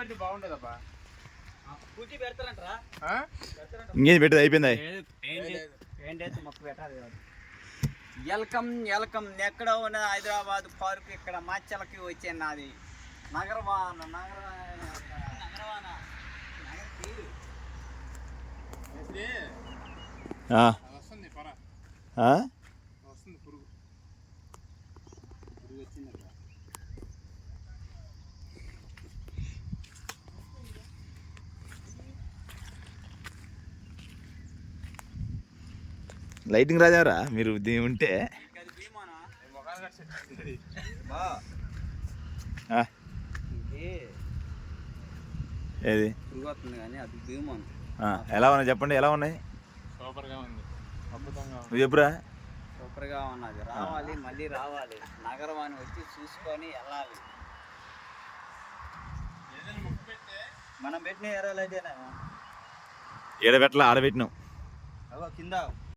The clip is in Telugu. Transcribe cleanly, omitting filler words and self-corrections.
పెడితే బాగుండదబ్బా. ఇంకేది పెట్టేది అయిపోయిందా? Welcome welcome. ఎక్కడ ఉన్న హైదరాబాద్ పార్క్ ఇక్కడ మాచలకి వచ్చే నాది నగరవాన వస్తుంది పొర, వస్తుంది పురుగు. లైటింగ్ రాజారా మీరు ఉంటే ఏది కానీ అది భీమాను. ఎలా ఉన్నాయి చెప్పండి, ఎలా ఉన్నాయి? సూపర్గా ఉంది, అద్భుతంగా. నువ్వు చెప్పురా. సూపర్గా ఉన్నది. రావాలి, మళ్ళీ రావాలి. నగరవాణి వచ్చి చూసుకొని వెళ్ళాలి. మనం పెట్టిన ఎర్రలైతేనే ఏడ పెట్టలా, ఆడ పెట్టినావు కింద